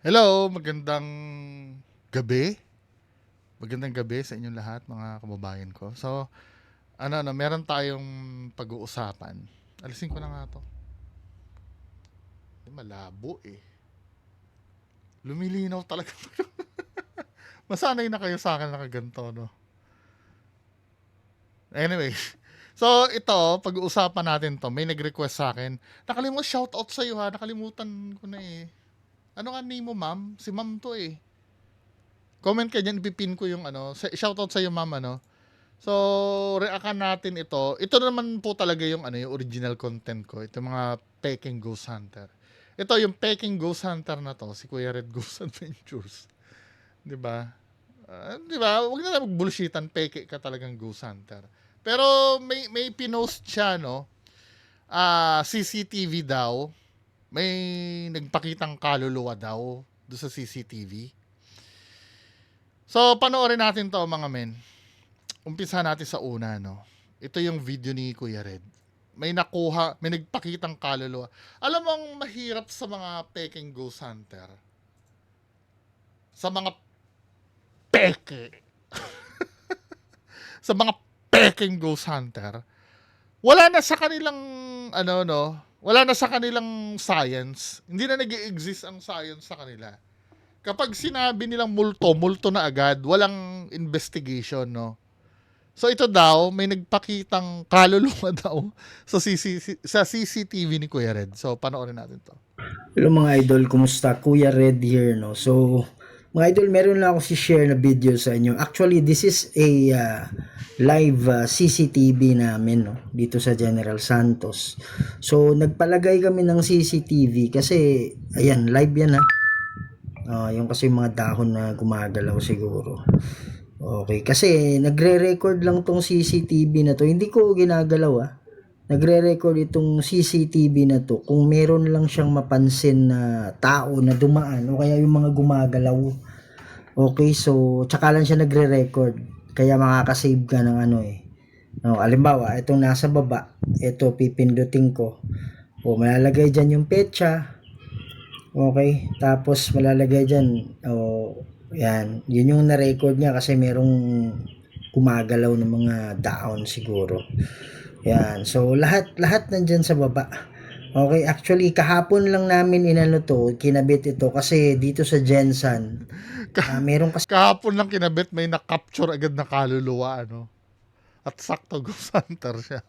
Hello, magandang gabi. Magandang gabi sa inyong lahat, mga kababayan ko. So, meron tayong pag-uusapan. Alisin ko na nga to. Malabo eh. Lumilinaw talaga. Masanay na kayo sa akin nakaganto, no? Anyway, so ito, pag-uusapan natin to. May nag-request sa akin. Shoutout sa'yo ha. Nakalimutan ko na eh. Ano nga name mo, ma'am? Si ma'am to eh. Comment ka dyan, ipipin ko yung shoutout sa'yo, ma'am, So, reakan natin ito. Ito naman po talaga yung yung original content ko. Ito mga Peking Ghost Hunter. Ito yung Peking Ghost Hunter na to, si Kuya Red Ghost Adventures. 'Di ba? 'Di ba? Huwag na mag-bullshitan, peke ka talagang Ghost Hunter. Pero may pinost siya, no? CCTV daw. May nagpakitang kaluluwa daw do sa CCTV. So, panoorin natin to, mga men. Umpisa natin sa una, no? Ito yung video ni Kuya Red. May nagpakitang kaluluwa. Alam mo ang mahirap sa mga Peking Ghost Hunter? Sa mga peke. Sa mga Peking Ghost Hunter, wala na sa kanilang, wala na sa kanilang science. Hindi na nag-i-exist ang science sa kanila. Kapag sinabi nilang multo na agad, walang investigation, no? So ito daw, may nagpakitang kaluluwa daw sa CCTV ni Kuya Red. So panoorin natin to. Hello mga idol, kumusta? Kuya Red here, no? So, mga idol, meron lang ako si-share na video sa inyo. Actually, this is a live CCTV namin, no? Dito sa General Santos. So, nagpalagay kami ng CCTV kasi, ayan, live yan ha. Yung kasi mga dahon na gumagalaw siguro. Okay, kasi nagre-record lang tong CCTV na to. Hindi ko ginagalaw Nagre-record itong CCTV na to kung meron lang siyang mapansin na tao na dumaan o kaya yung mga gumagalaw. Okay, so tsaka lang siya nagre-record. Kaya makakasave ka ng halimbawa, itong nasa baba, ito pipindutin ko. O malalagay dyan yung petsa. Okay, tapos malalagay dyan, yan, yun yung na-record niya kasi merong gumagalaw ng mga daon siguro. Yan, so lahat nandyan sa baba. Okay, actually kahapon lang namin kinabit ito kasi dito sa Jensen, meron kasi kahapon lang kinabit, may na-capture agad na kaluluwa, At sakto Ghost Hunter siya.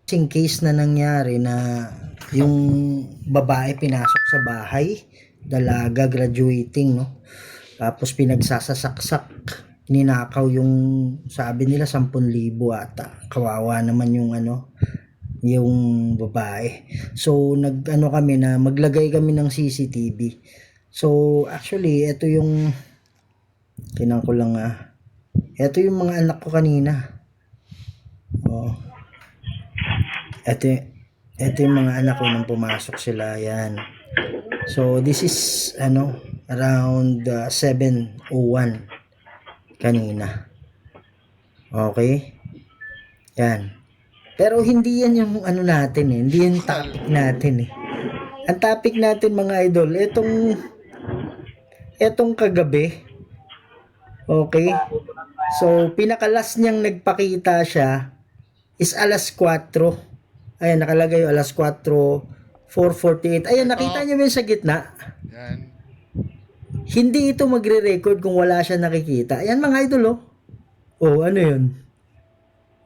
in case na nangyari na yung babae pinasok sa bahay, dalaga graduating, no? Tapos pinagsasasaksak, ninakaw yung sabi nila 10,000 ata. Kawawa naman yung yung babae. So kami na maglagay kami ng CCTV. So actually ito yung kinang ko lang ito yung mga anak ko kanina. Ito yung mga anak ko nung pumasok sila, yan. So this is around 7:01 kanina. Okay? Yan. Pero hindi yan yung natin hindi yung topic natin Ang topic natin mga idol, etong kagabi. Okay? So pinakalas niyang nagpakita siya is alas 4. Ayan, nakalagay yung alas 4:48. Ayan, nakita niyo ba yung sa gitna? Yan. Hindi ito magre-record kung wala siya nakikita. Ayan mga idol, ano yun?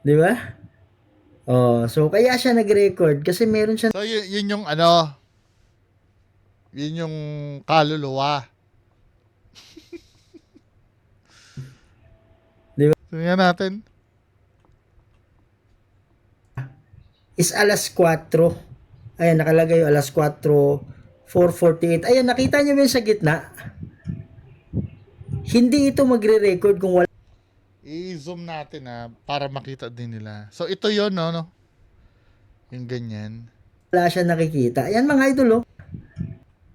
Di ba? So kaya siya nag-record kasi meron siya. So yun yung yun yung kaluluwa. Di ba? Tingnan natin. Is alas 4. Ayan, nakalagay yung alas 4:48. Ayan, nakita niyo ba yung sa gitna? Hindi ito magre-record kung wala. I-zoom natin para makita din nila. So ito yun, no? Yung ganyan. Wala siya nakikita. Ayan mga idol,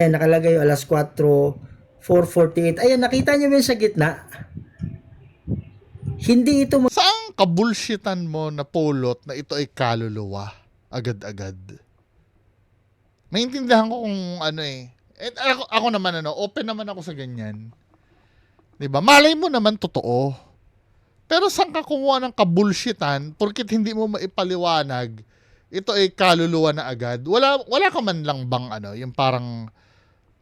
Ayan, nakalagay yung alas 4:48. Ayan, nakita niyo ba yung sa gitna? Hindi ito Saan kabulshitan mo na pulot na ito ay kaluluwa agad-agad? Maintindihan ko kung Ako naman open naman ako sa ganyan. 'Di ba? Malay mo naman totoo. Pero saan ka kumuha ng kabulshitan porkit hindi mo maipaliwanag, ito ay kaluluwa na agad. Wala ka man lang bang yung parang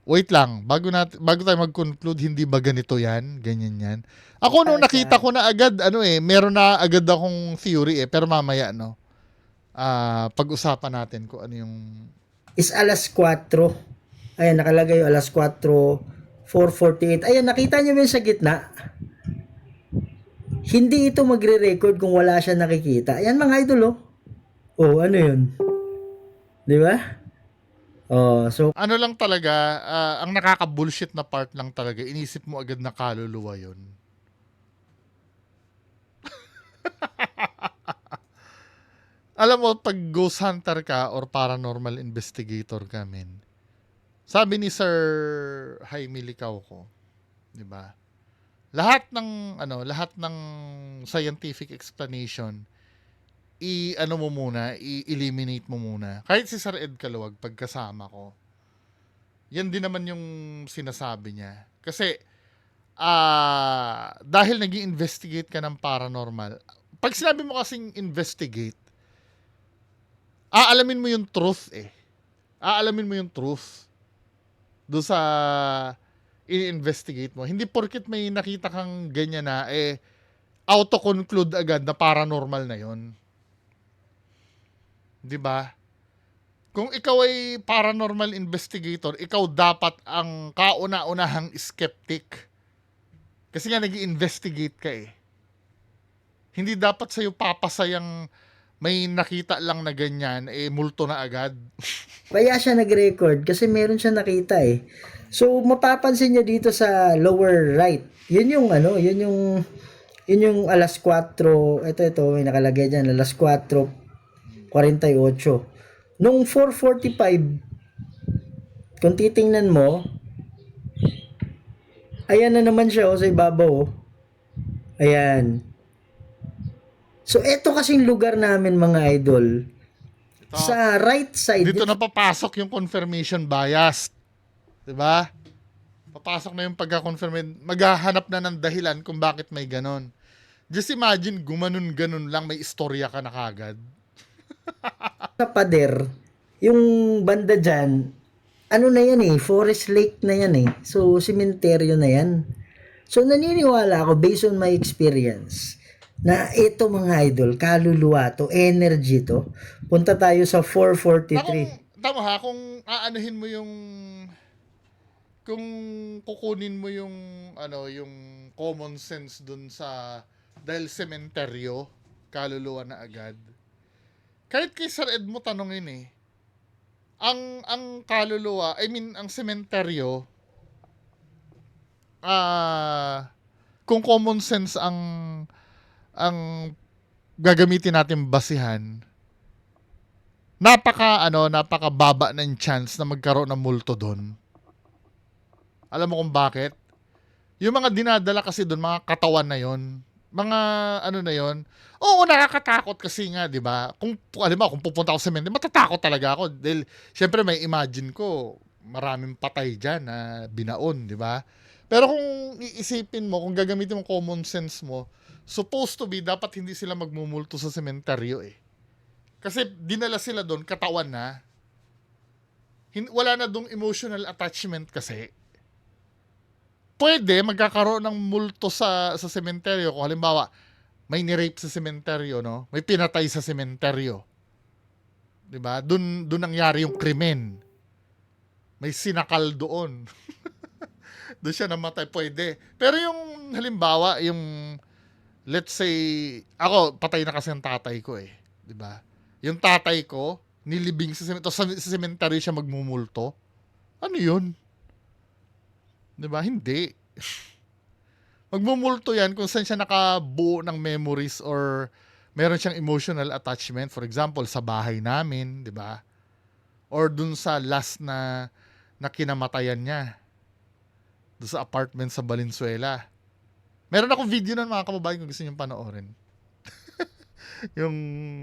wait lang, bago tayo mag-conclude, hindi ba ganito 'yan, ganyan 'yan. Ako nung nakita ko na agad meron na agad akong theory pero mamaya pag-usapan natin kung ano yung Is alas 4. Ayan, nakalagay yung alas 4, 4:48. Ayan, nakita niyo ba yung sa gitna? Hindi ito magre-record kung wala siya nakikita. Ayan mga idol, oh. Oh, ano yun? Di ba? Oh, so, ano lang talaga, ang nakaka-bullshit na part lang talaga, inisip mo agad na kaluluwa yun. Alam mo, pag ghost hunter ka or paranormal investigator ka, men, sabi ni Sir Jaime Licauco, di ba? Lahat ng scientific explanation, i-eliminate mo muna. Kahit si Sir Ed Caluwag, pagkasama ko, yan din naman yung sinasabi niya. Kasi, dahil nag-investigate ka ng paranormal, pag sinabi mo kasing investigate, aalamin mo yung truth Aalamin mo yung truth doon sa i-investigate mo. Hindi porket may nakita kang ganyan na, auto-conclude agad na paranormal na yon. 'Di ba? Kung ikaw ay paranormal investigator, ikaw dapat ang kauna-unahang skeptic. Kasi nga nag-i-investigate ka Hindi dapat sa'yo papasayang may nakita lang na ganyan, multo na agad. kaya siya nag-record kasi meron siya nakita eh. So, mapapansin niyo dito sa lower right. Yun yung alas 4. Ito, may nakalagay dyan, alas 4:48. Nung 4:45, kung titingnan mo, ayan na naman siya sa ibabaw. Ayan. So, ito kasing lugar namin mga idol. Ito, Sa right side. dito na papasok yung confirmation bias. 'Di ba? Papasok na yung pagka-confirm. Maghahanap na ng dahilan kung bakit may ganon. Just imagine, gumanon-ganon lang, may istorya ka na kagad. Sa pader, yung banda dyan, ano na yan Forest Lake na yan So, sementeryo na yan. So, naniniwala ako based on my experience na ito mga idol, kaluluwa to, energy to. Punta tayo sa 443. Tama ha, kung aanuhin mo kung kukunin mo yung common sense dun sa dahil sementeryo, kaluluwa na agad. Kahit kay Sir Ed mo tanongin ang kaluluwa, ang sementeryo, kung common sense ang gagamitin natin basihan, napakababa ng chance na magkaroon ng multo doon. Alam mo kung bakit? Yung mga dinadala kasi doon, mga katawan na yon, mga na yon. Oo, nakakatakot kasi nga, 'di ba? Kung pupunta ako sa cemetery, matatakot talaga ako dahil syempre may imagine ko maraming patay diyan na binaon, 'di ba? Pero kung iisipin mo, kung gagamitin mo common sense mo, supposed to be dapat hindi sila magmumulto sa sementeryo Kasi dinala sila doon, katawan na. Wala na dong emotional attachment kasi. Pwede magkakaroon ng multo sa sementeryo kung halimbawa may ni-rape sa sementeryo, no? May pinatay sa sementeryo. 'Di ba? Doon nangyari yung krimen. May sinakal doon. Doon siya namatay, pwede. Pero yung halimbawa, yung let's say, ako patay na kasi ang tatay ko 'di ba? Yung tatay ko nilibing sa sementeryo siya magmumulto. Ano 'yun? 'Di ba? Hindi. Magmumulto yan kung saan siya nakabuo ng memories or meron siyang emotional attachment. For example, sa bahay namin, 'di ba? Or dun sa last na kinamatayan niya. Dun sa apartment sa Valenzuela. Meron akong video nun mga kababayan kung gusto niyo panoorin. Yung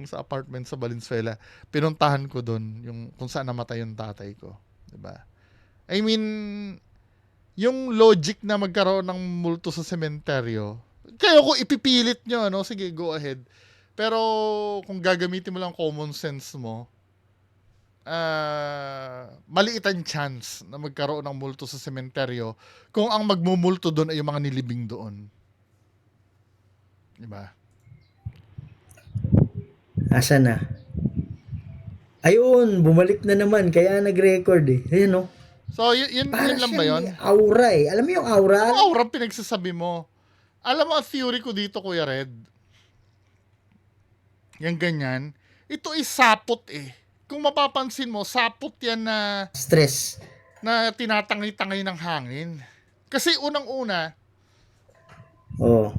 sa apartment sa Valenzuela. Pinuntahan ko dun yung kung saan namatay yung tatay ko, 'di ba? I mean, yung logic na magkaroon ng multo sa sementeryo, kayo kung ipipilit nyo, ano, sige, go ahead. Pero kung gagamitin mo lang common sense mo, maliit ang chance na magkaroon ng multo sa sementeryo kung ang magmumulto doon ay yung mga nilibing doon. Diba? Asa na? Ayun, bumalik na naman. Kaya nag-record eh. Ayun no. So, yun Para lang ba yun? siyang may aura eh. Alam mo yung aura? Ang aura pinagsasabi mo. Alam mo, ang theory ko dito, Kuya Red, yung ganyan, ito ay sapot eh. Kung mapapansin mo, sapot yan na Stress. tinatangay-tangay ng hangin. Kasi unang-una, Oh.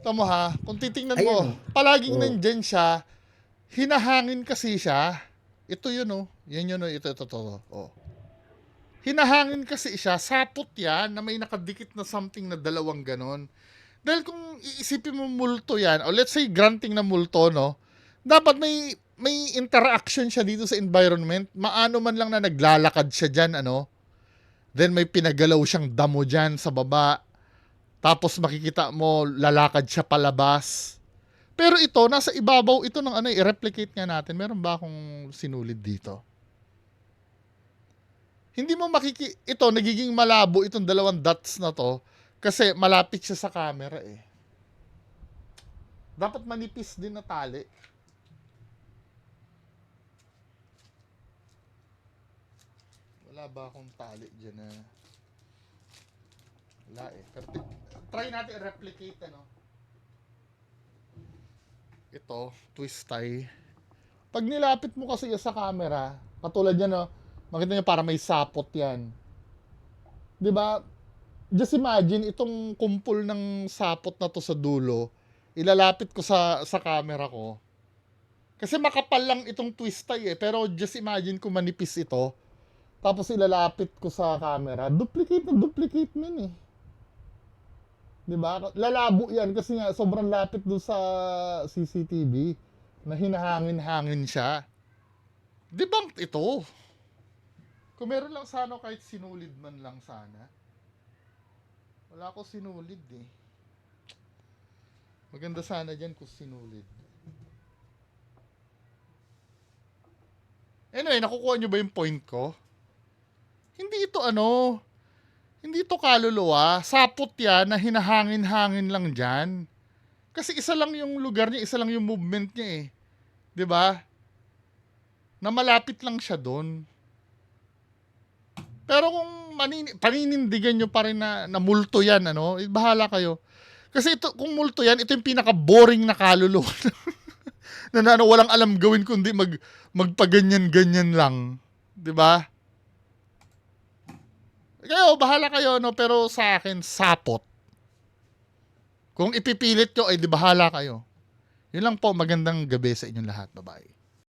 tamo ha, kung titingnan Ayun. mo, palaging Oh. nandyan siya, hinahangin kasi siya. Ito yun oh. Yan yun oh. Ito. Oh. Hinahangin kasi siya, sapot yan na may nakadikit na something na dalawang ganon. Dahil kung iisipin mo multo yan, o let's say granting na multo, no, dapat may interaction siya dito sa environment. Maano man lang na naglalakad siya dyan, ano. Then may pinagalaw siyang damo dyan sa baba. Tapos makikita mo, lalakad siya palabas. Pero ito, nasa ibabaw ito ng ano, i-replicate nga natin. Meron ba akong sinulid dito? Hindi mo ito, nagiging malabo itong dalawang dots na to kasi malapit siya sa camera eh. Dapat manipis din na tali. Wala ba akong tali dyan na... Wala eh. Pero try natin i-replicate ano. Ito, twist tie. Pag nilapit mo kasi sa camera, katulad yan no, makita nyo para may sapot yan. 'Di ba? Just imagine itong kumpol ng sapot na to sa dulo, ilalapit ko sa camera ko. Kasi makapal lang itong twist tie eh, pero just imagine kung manipis ito, tapos ilalapit ko sa camera, duplicate min eh. 'Di ba? Lalabo 'yan kasi nga sobrang lapit doon sa CCTV na hinahangin-hangin siya. Debunked ito. Kung meron lang sana kahit sinulid man lang sana. Wala ko sinulid eh. Maganda sana dyan kung sinulid. Anyway, nakukuha nyo ba yung point ko? Hindi ito ano, hindi ito kaluluwa. Sapot yan na hinahangin-hangin lang dyan. Kasi isa lang yung lugar niya, isa lang yung movement niya eh. 'Di ba? Na malapit lang siya doon. Pero kung paninindigan nyo pa rin na multo yan, ano, bahala kayo. Kasi ito, kung multo yan, ito yung pinaka-boring na kaluluwa. na walang alam gawin kundi magpaganyan-ganyan lang. 'Di ba? Kayo, bahala kayo, no? Pero sa akin, sapot. Kung ipipilit nyo, ay di bahala kayo. Yun lang po, magandang gabi sa inyong lahat. Bye-bye.